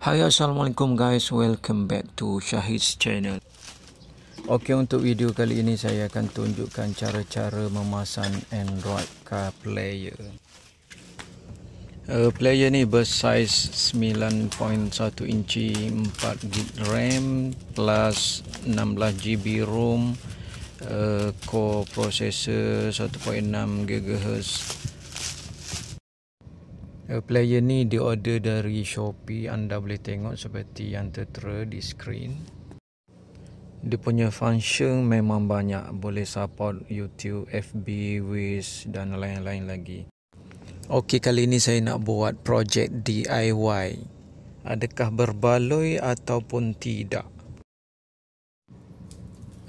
Hai, Assalamualaikum guys, welcome back to Syahid's channel. Okey, untuk video kali ini saya akan tunjukkan cara-cara memasang Android Car Player. Player ni bersaiz 9.1 inci, 4GB RAM plus 16GB ROM, core processor 1.6 GHz. Player ni diorder dari Shopee. Anda boleh tengok seperti yang tertera di skrin. Dia punya function memang banyak, boleh support YouTube, FB, Wish dan lain-lain lagi. Okey, kali ini saya nak buat projek DIY. Adakah berbaloi ataupun tidak?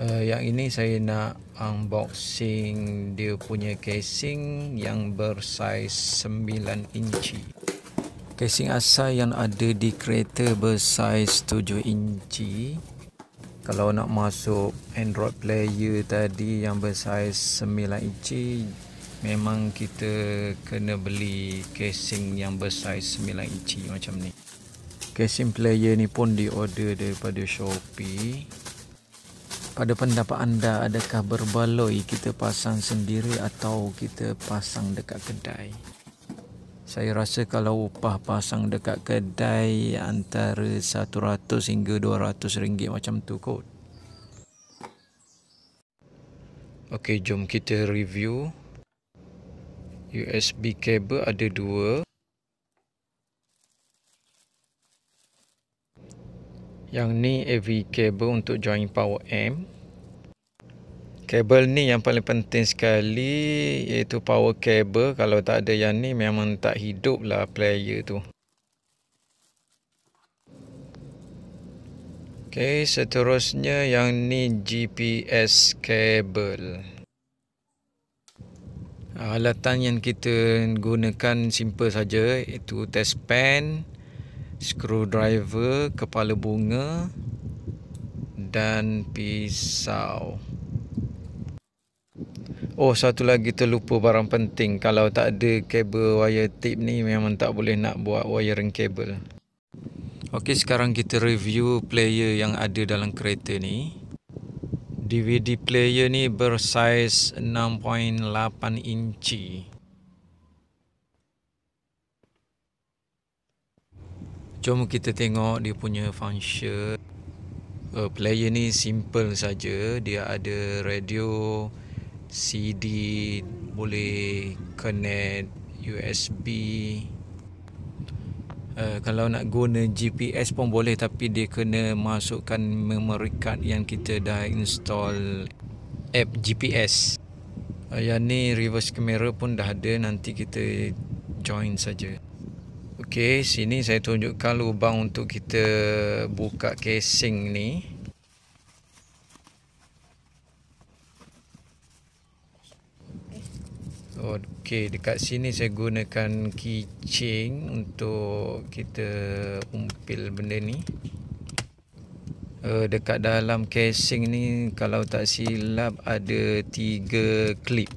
Yang ini saya nak unboxing dia punya casing yang bersaiz 9 inci. Casing asal yang ada di kereta bersaiz 7 inci. Kalau nak masuk Android player tadi yang bersaiz 9 inci, memang kita kena beli casing yang bersaiz 9 inci macam ni. Casing player ni pun diorder daripada Shopee. Pada pendapat anda, adakah berbaloi kita pasang sendiri atau kita pasang dekat kedai? Saya rasa kalau upah pasang dekat kedai antara 100 hingga 200 ringgit macam tu kot. Okey, jom kita review. USB kabel ada 2. Yang ni AV kabel untuk join power amp. Kabel ni yang paling penting sekali, iaitu power kabel. Kalau tak ada yang ni memang tak hidup lah player tu. Okey, seterusnya yang ni GPS kabel. Alatan yang kita gunakan simple saja, iaitu test pen, screwdriver, kepala bunga dan pisau. Oh, satu lagi terlupa barang penting. Kalau tak ada kabel wire tip ni, memang tak boleh nak buat wiring kabel. Okey, sekarang kita review player yang ada dalam kereta ni. DVD player ni bersaiz 6.8 inci. Jom kita tengok dia punya function. Player ni simple saja. Dia ada radio, CD, boleh connect USB. Kalau nak guna GPS pun boleh, tapi dia kena masukkan memory card yang kita dah install app GPS. Yang ni reverse camera pun dah ada, nanti kita join saja. Okey, sini saya tunjukkan lubang untuk kita buka casing ni. Okey, dekat sini saya gunakan keychain untuk kita umpil benda ni. Dekat dalam casing ni, kalau tak silap ada 3 klip.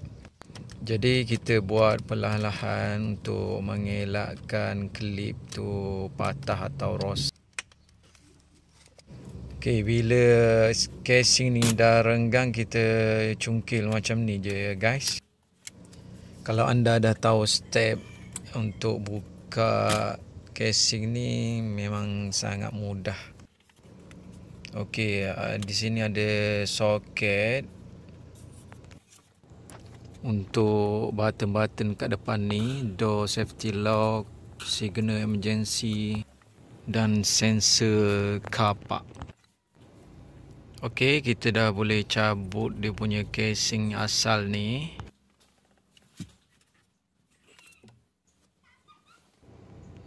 Jadi kita buat perlahan-lahan untuk mengelakkan klip tu patah atau rosak. Okey, bila casing ni dah renggang, kita cungkil macam ni je guys. Kalau anda dah tahu step untuk buka casing ni, memang sangat mudah. Okey, di sini ada soket untuk button-button kat depan ni, door safety lock, signal emergency dan sensor car park. Okey, kita dah boleh cabut dia punya casing asal ni.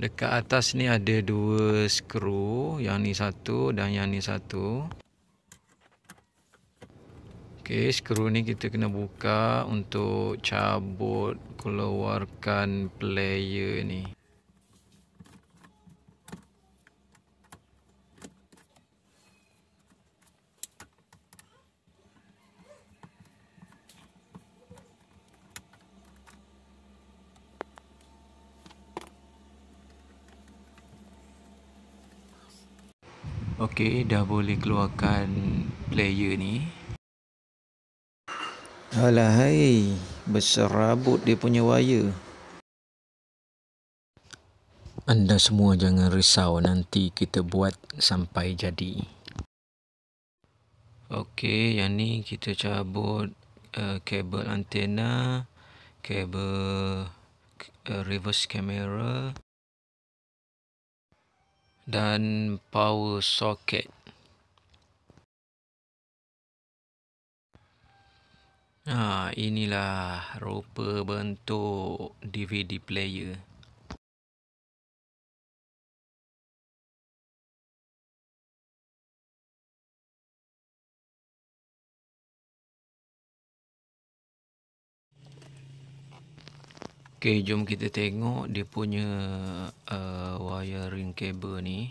Dekat atas ni ada 2 skru, yang ni satu dan yang ni satu. Okey, skru ni kita kena buka untuk cabut, keluarkan player ni. Okey, dah boleh keluarkan player ni. Alahai, berserabut dia punya wire. Anda semua jangan risau, nanti kita buat sampai jadi. Okey, yang ni kita cabut kabel antena, kabel reverse camera dan power socket. Inilah rupa bentuk DVD player. Okey, jom kita tengok dia punya wiring kabel ni.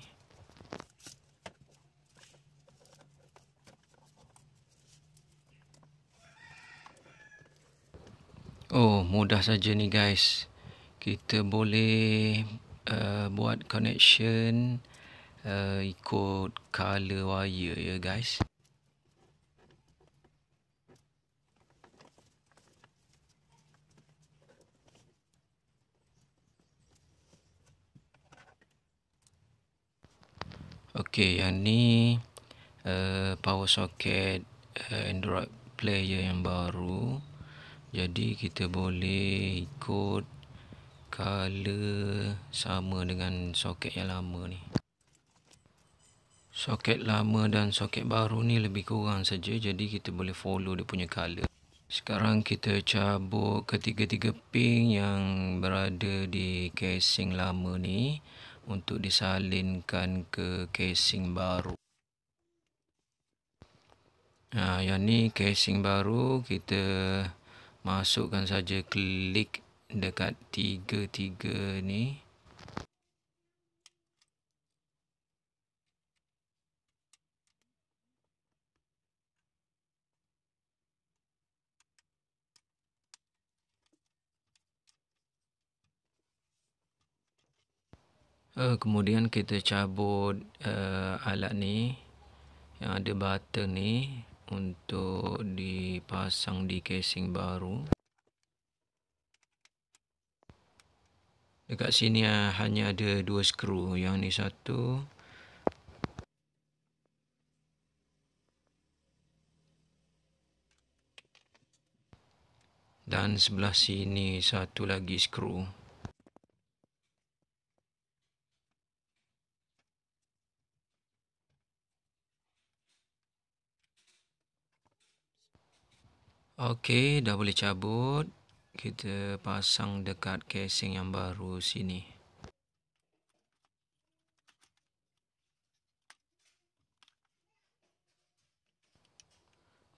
Oh, mudah saja ni guys. Kita boleh buat connection ikut color wire ya guys. Okey, yang ni power socket Android player yang baru. Jadi kita boleh ikut color sama dengan soket yang lama ni. Soket lama dan soket baru ni lebih kurang saja, jadi kita boleh follow dia punya color. Sekarang kita cabut ketiga-tiga pin yang berada di casing lama ni untuk disalinkan ke casing baru. Yang ni casing baru, kita masukkan saja klik dekat tiga-tiga ni. Kemudian kita cabut alat ni yang ada button ni untuk dipasang di casing baru. Dekat sini hanya ada 2 skru, yang ni satu. Dan sebelah sini satu lagi skru. Okey, dah boleh cabut. Kita pasang dekat casing yang baru sini.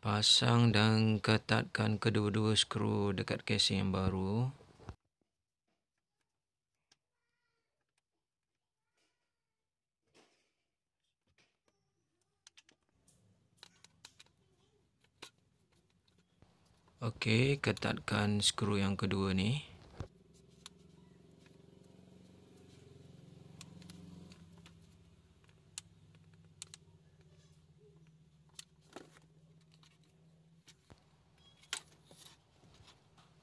Pasang dan ketatkan kedua-dua skru dekat casing yang baru. Okey, ketatkan skru yang kedua ni.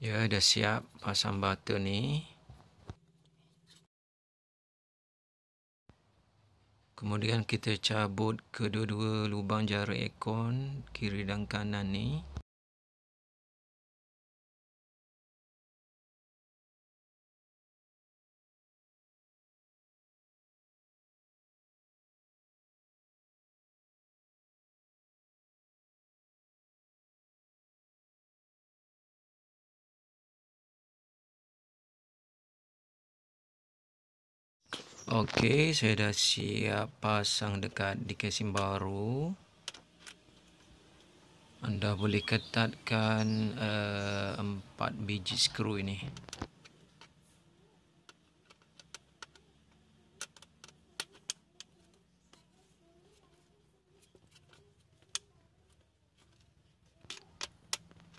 Ya, dah siap pasang button ni. Kemudian kita cabut kedua-dua lubang jarak aircon kiri dan kanan ni. Okey, saya dah siap pasang dekat di casing baru. Anda boleh ketatkan 4 biji skru ini.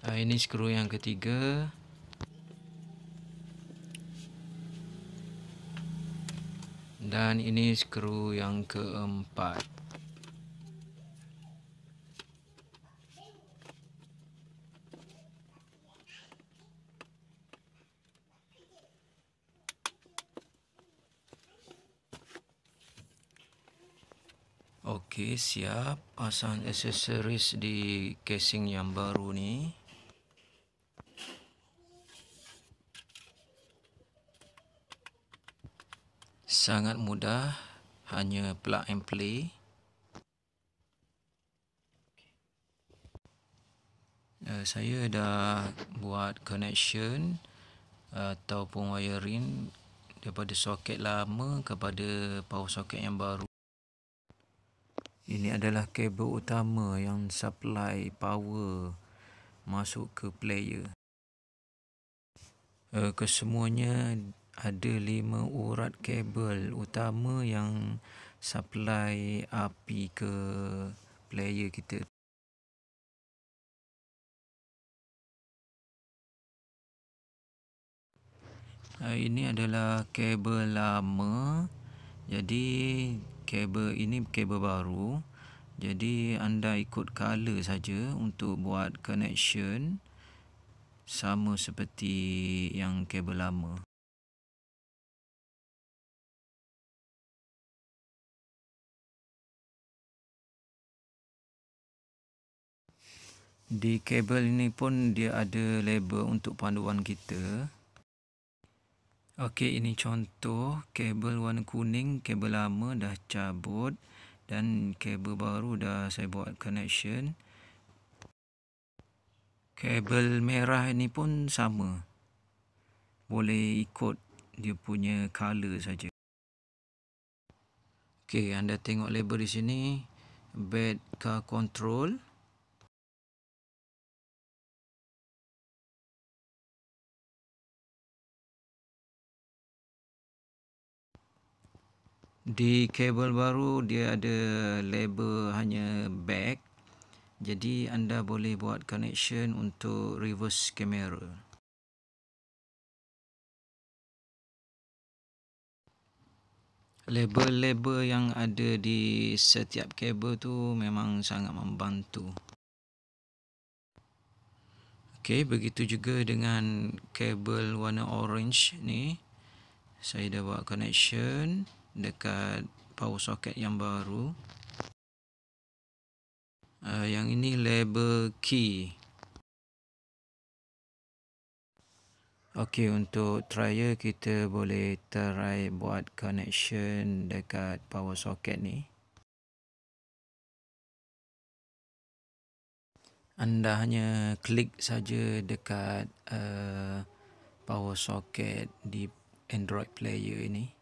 Ini skru yang ketiga. Dan ini skru yang keempat. Okey, siap pasang aksesoris di casing yang baru ni. Sangat mudah, hanya plug and play. Saya dah buat connection ataupun wiring daripada soket lama kepada power soket yang baru. Ini adalah kabel utama yang supply power masuk ke player. Kesemuanya ada 5 urat kabel utama yang supply api ke player kita. Ini adalah kabel lama. Jadi kabel ini kabel baru. Jadi anda ikut color saja untuk buat connection sama seperti yang kabel lama. Di kabel ini pun dia ada label untuk panduan kita. Okey, ini contoh kabel warna kuning, kabel lama dah cabut dan kabel baru dah saya buat connection. Kabel merah ini pun sama. Boleh ikut dia punya color saja. Okey, anda tengok label di sini, bed car control. Di kabel baru dia ada label hanya back. Jadi anda boleh buat connection untuk reverse camera. Label-label yang ada di setiap kabel tu memang sangat membantu. Okey, begitu juga dengan kabel warna orange ni. Saya dah buat connection dekat power socket yang baru. Yang ini label key. Okey, untuk trial kita boleh try buat connection dekat power socket ni. Anda hanya klik saja dekat power socket di Android player ini.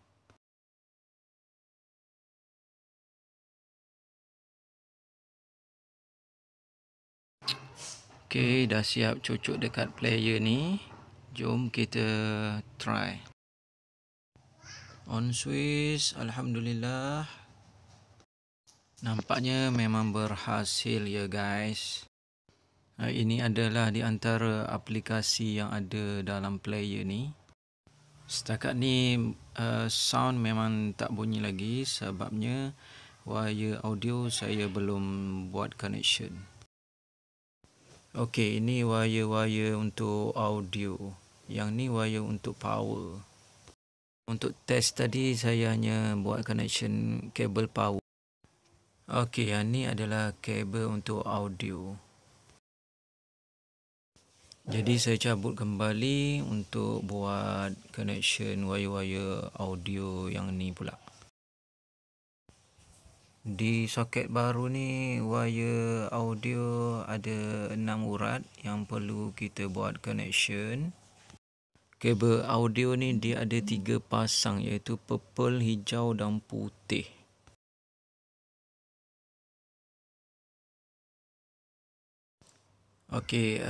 Okey, dah siap cucuk dekat player ni. Jom kita try. On switch, alhamdulillah. Nampaknya memang berhasil ya guys. Ini adalah di antara aplikasi yang ada dalam player ni. Setakat ni sound memang tak bunyi lagi sebabnya wire audio saya belum buat connection. Okey, ini wire-wire untuk audio. Yang ni wire untuk power. Untuk test tadi saya hanya buat connection kabel power. Okey, yang ni adalah kabel untuk audio. Jadi saya cabut kembali untuk buat connection wire-wire audio yang ni pula. Di soket baru ni wire audio ada 6 urat yang perlu kita buat connection. Kabel audio ni dia ada 3 pasang iaitu purple, hijau dan putih. Okey,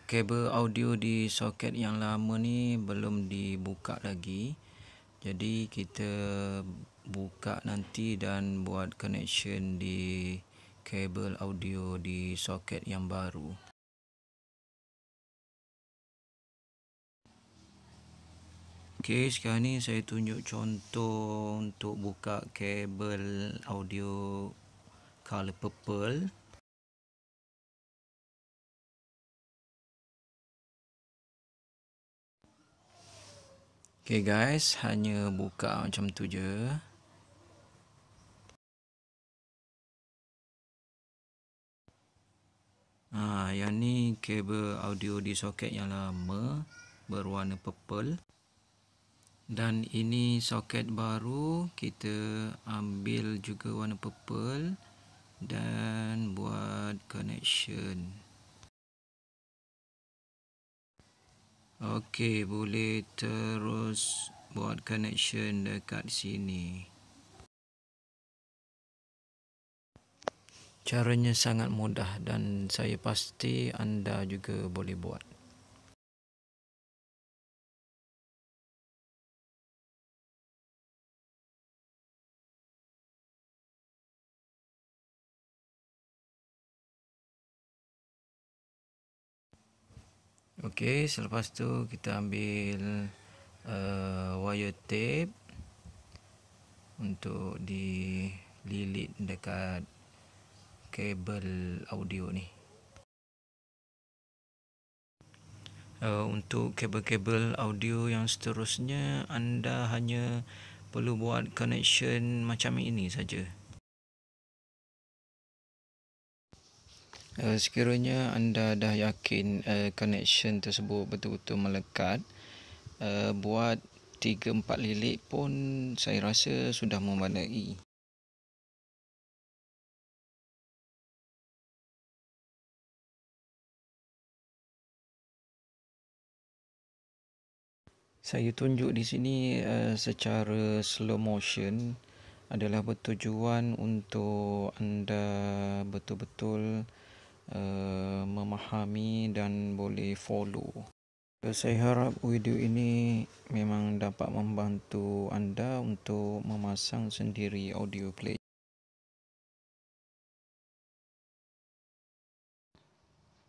kabel audio di soket yang lama ni belum dibuka lagi. Jadi kita buka nanti dan buat connection di kabel audio di soket yang baru. Okey, sekarang ni saya tunjuk contoh untuk buka kabel audio color purple. Okey guys, hanya buka macam tu je. Yang ni kabel audio di soket yang lama berwarna purple. Dan ini soket baru, kita ambil juga warna purple dan buat connection. Okey, boleh terus buat connection dekat sini. Caranya sangat mudah dan saya pasti anda juga boleh buat. Okey, selepas tu kita ambil wire tape untuk dililit dekat kabel audio ni. Untuk kabel-kabel audio yang seterusnya, anda hanya perlu buat connection macam ini saja. Sekiranya anda dah yakin connection tersebut betul-betul melekat, buat 3-4 lilit pun saya rasa sudah memadai. Saya tunjuk di sini secara slow motion adalah bertujuan untuk anda betul-betul memahami dan boleh follow. Saya harap video ini memang dapat membantu anda untuk memasang sendiri audio play.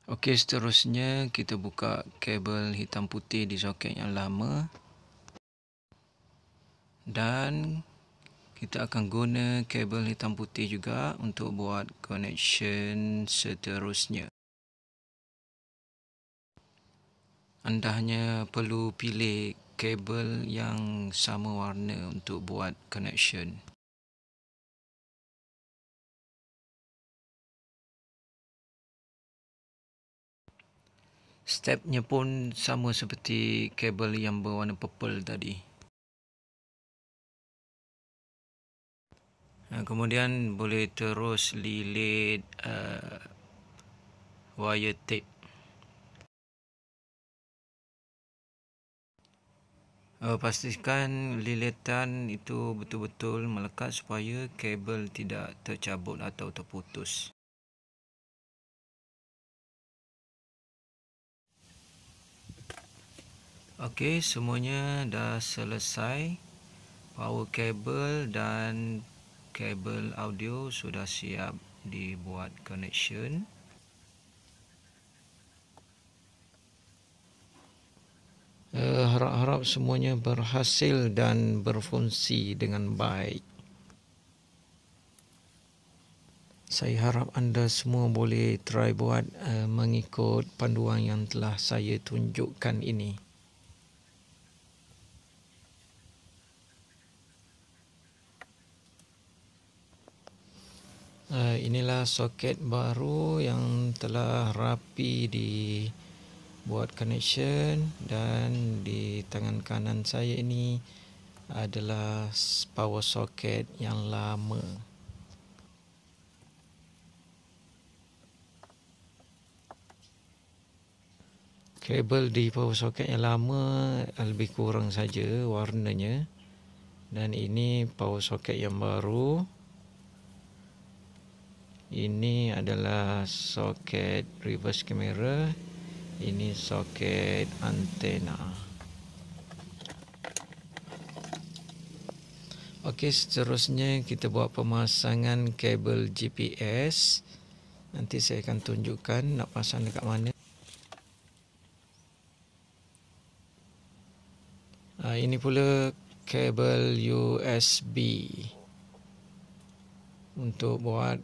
Okey, seterusnya kita buka kabel hitam putih di soket yang lama. Dan kita akan guna kabel hitam putih juga untuk buat connection seterusnya. Anda hanya perlu pilih kabel yang sama warna untuk buat connection. Stepnya pun sama seperti kabel yang berwarna purple tadi. Kemudian boleh terus lilit wire tape. Pastikan lilitan itu betul-betul melekat supaya kabel tidak tercabut atau terputus. Okey, semuanya dah selesai. Power kabel dan kabel audio sudah siap dibuat connection. Harap-harap semuanya berhasil dan berfungsi dengan baik. Saya harap anda semua boleh try buat mengikut panduan yang telah saya tunjukkan ini. Inilah soket baru yang telah rapi dibuat connection, dan di tangan kanan saya ini adalah power socket yang lama. Kabel di power socket yang lama lebih kurang saja warnanya, dan ini power socket yang baru. Ini adalah soket reverse camera, ini soket antena. Okey, seterusnya kita buat pemasangan kabel GPS. Nanti saya akan tunjukkan nak pasang dekat mana. Ini pula kabel USB untuk buat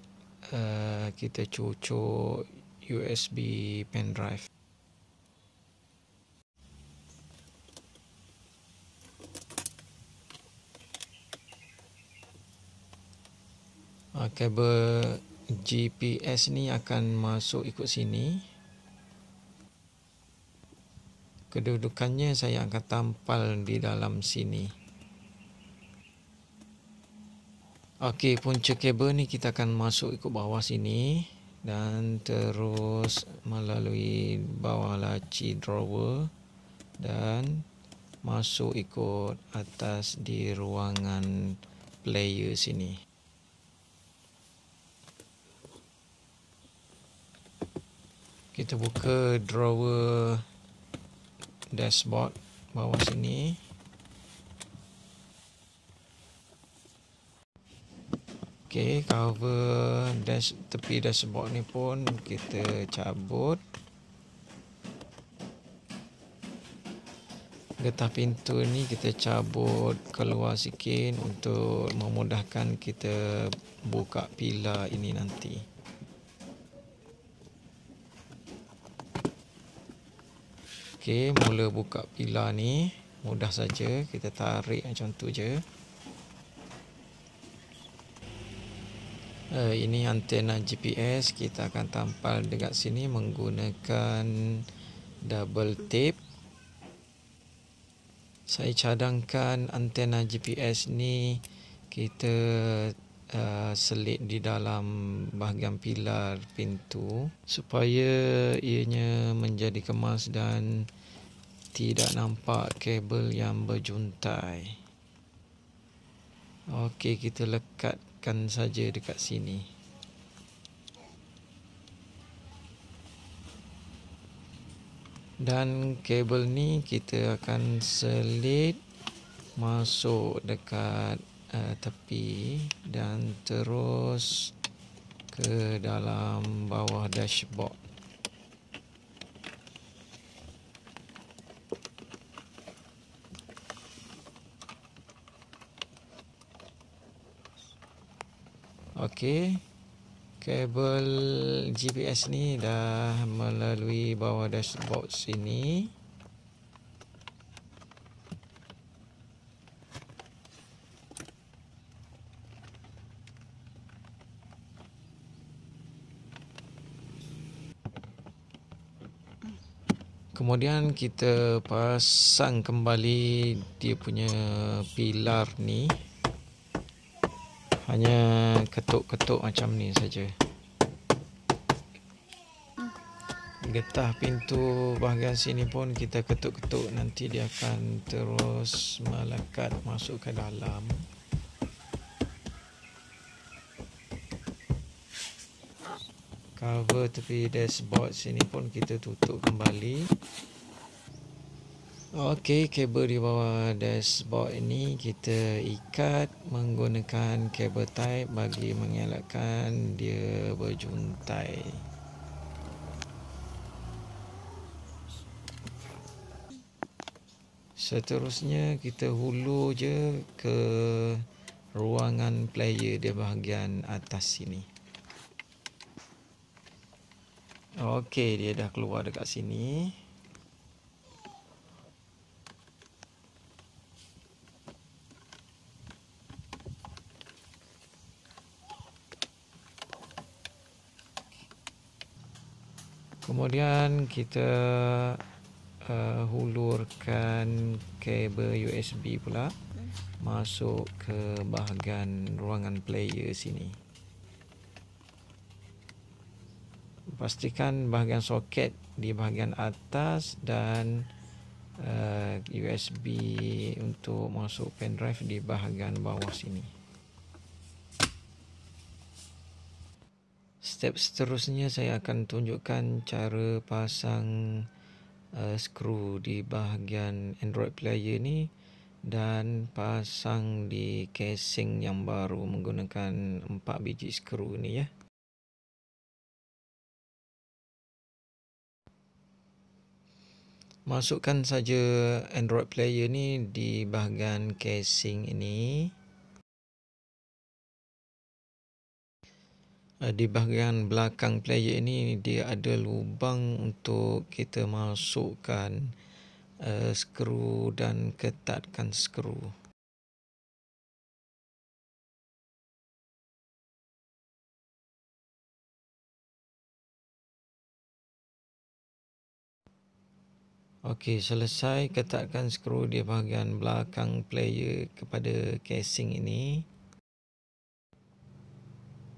kita cucuk USB pen drive. Kabel GPS ni akan masuk ikut sini. Kedudukannya saya akan tampal di dalam sini. Okey, punca kabel ni kita akan masuk ikut bawah sini dan terus melalui bawah laci drawer dan masuk ikut atas di ruangan player sini. Kita buka drawer dashboard bawah sini. Okey, cover tepi dashboard ni pun kita cabut. Getah pintu ni kita cabut keluar sikit untuk memudahkan kita buka pilar ini nanti. Okey, mula buka pilar ni mudah saja, kita tarik macam tu je. Ini antena GPS, kita akan tampal dekat sini menggunakan double tape. Saya cadangkan antena GPS ni kita selit di dalam bahagian pilar pintu supaya ianya menjadi kemas dan tidak nampak kabel yang berjuntai. Okey, kita lekatkan saja dekat sini. Dan kabel ni kita akan selit masuk dekat tepi dan terus ke dalam bawah dashboard. Okey, kabel GPS ni dah melalui bawah dashboard sini. Kemudian kita pasang kembali dia punya pilar ni. Hanya ketuk-ketuk macam ni saja. Getah pintu bahagian sini pun kita ketuk-ketuk, nanti dia akan terus melekat masuk ke dalam. Cover tepi dashboard sini pun kita tutup kembali. Okey, kabel di bawah dashboard ini kita ikat menggunakan kabel tight bagi mengelakkan dia berjuntai. Seterusnya kita hulur je ke ruangan player di bahagian atas sini. Okey, dia dah keluar dekat sini. Kemudian kita hulurkan kabel USB pula masuk ke bahagian ruangan player sini. Pastikan bahagian soket di bahagian atas dan USB untuk masuk pendrive di bahagian bawah sini. Step seterusnya saya akan tunjukkan cara pasang skru di bahagian Android player ni dan pasang di casing yang baru menggunakan 4 biji skru ni ya. Masukkan saja Android player ni di bahagian casing ini. Di bahagian belakang player ini dia ada lubang untuk kita masukkan skru dan ketatkan skru. Okey, selesai ketatkan skru di bahagian belakang player kepada casing ini.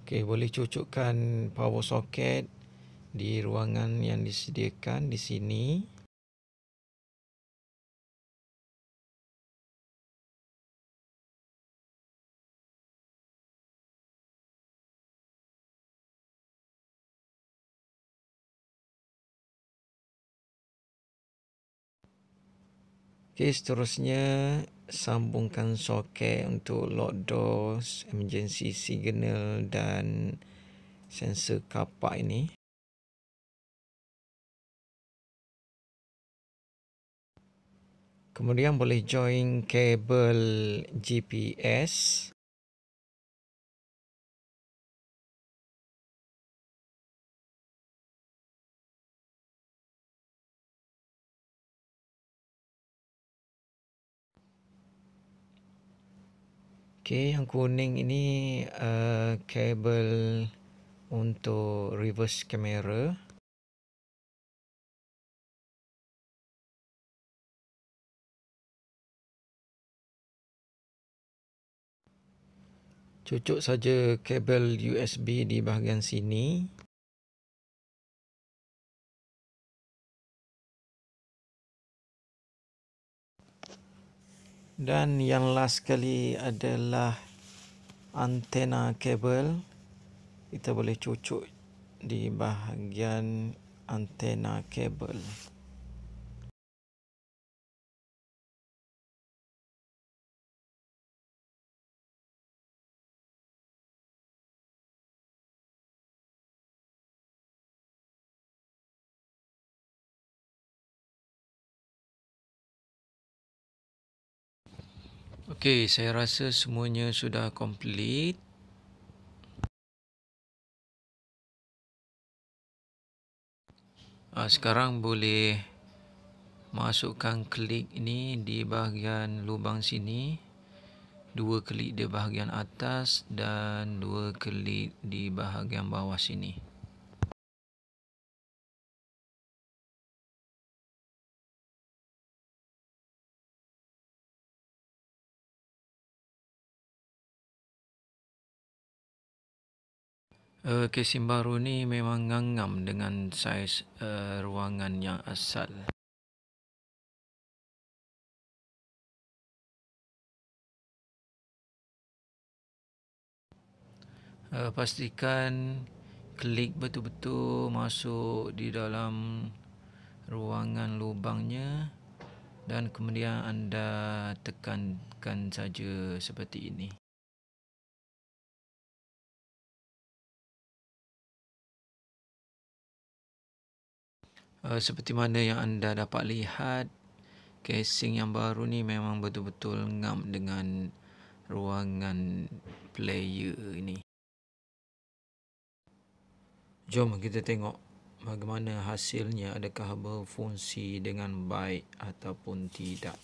Okey, boleh cucukkan power socket di ruangan yang disediakan di sini. Okey, seterusnya sambungkan soket untuk lock doors, emergency signal dan sensor kapak ini. Kemudian boleh join kabel GPS. Okey, yang kuning ini kabel untuk reverse camera. Cucuk saja kabel USB di bahagian sini. Dan yang last sekali adalah antena kabel. Kita boleh cucuk di bahagian antena kabel. Okey, saya rasa semuanya sudah komplit. Sekarang boleh masukkan klik ini di bahagian lubang sini. 2 klik di bahagian atas dan 2 klik di bahagian bawah sini. Casing baru ni memang ngangam dengan saiz ruangan yang asal. Pastikan klik betul-betul masuk di dalam ruangan lubangnya dan kemudian anda tekankan saja seperti ini. Seperti mana yang anda dapat lihat, casing yang baru ni memang betul-betul ngam dengan ruangan player ini. Jom kita tengok bagaimana hasilnya, adakah berfungsi dengan baik ataupun tidak.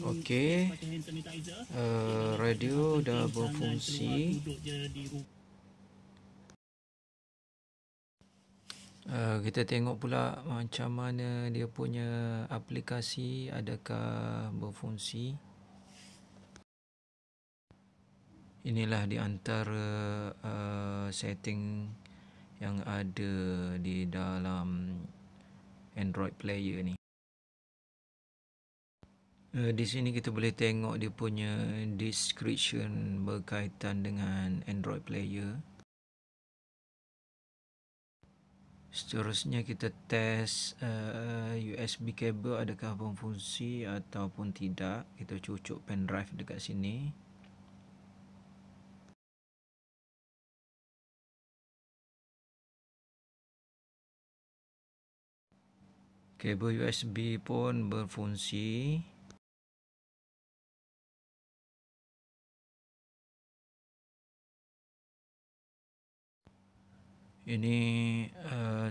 Okey, radio dah berfungsi. Kita tengok pula macam mana dia punya aplikasi, adakah berfungsi. Inilah di antara setting yang ada di dalam Android player ni. Di sini kita boleh tengok dia punya description berkaitan dengan Android player. Seterusnya kita test USB kabel adakah berfungsi ataupun tidak. Kita cucuk pen drive dekat sini. Kabel USB pun berfungsi. Ini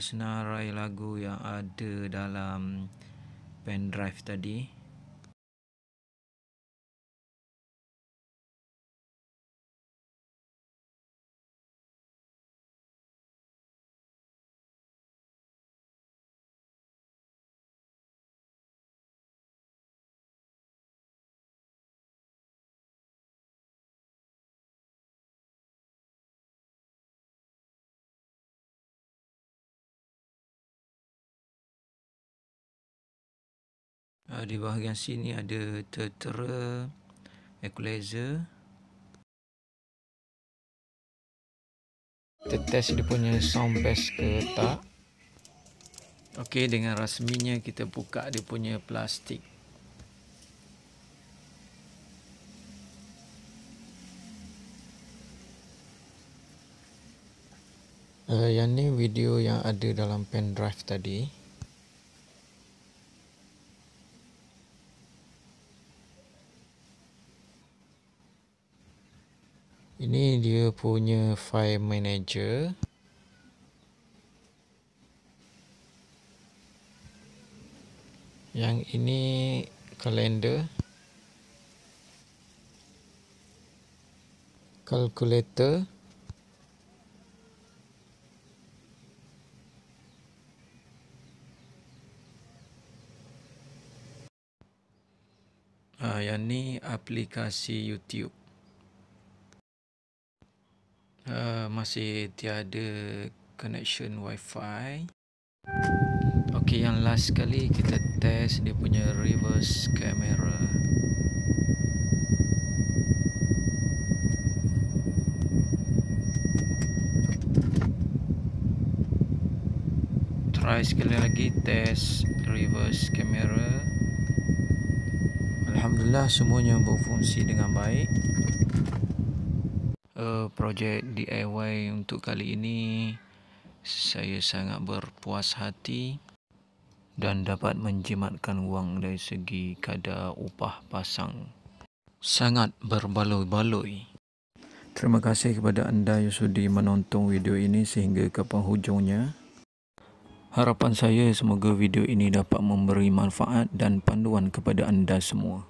senarai lagu yang ada dalam pen drive tadi. Di bahagian sini ada tertera equalizer. Kita test dia punya sound bass ke tak. Okey, dengan rasminya kita buka dia punya plastik. Yang ni video yang ada dalam pen drive tadi. Ini dia punya file manager. Yang ini kalender, kalkulator, yang ni aplikasi YouTube. Masih tiada connection Wi-Fi. Okey, yang last sekali kita test dia punya reverse camera. Try sekali lagi test reverse camera. Alhamdulillah semuanya berfungsi dengan baik. Projek DIY untuk kali ini saya sangat berpuas hati dan dapat menjimatkan wang dari segi kadar upah pasang. Sangat berbaloi-baloi. Terima kasih kepada anda yang sudi menonton video ini sehingga ke penghujungnya. Harapan saya semoga video ini dapat memberi manfaat dan panduan kepada anda semua.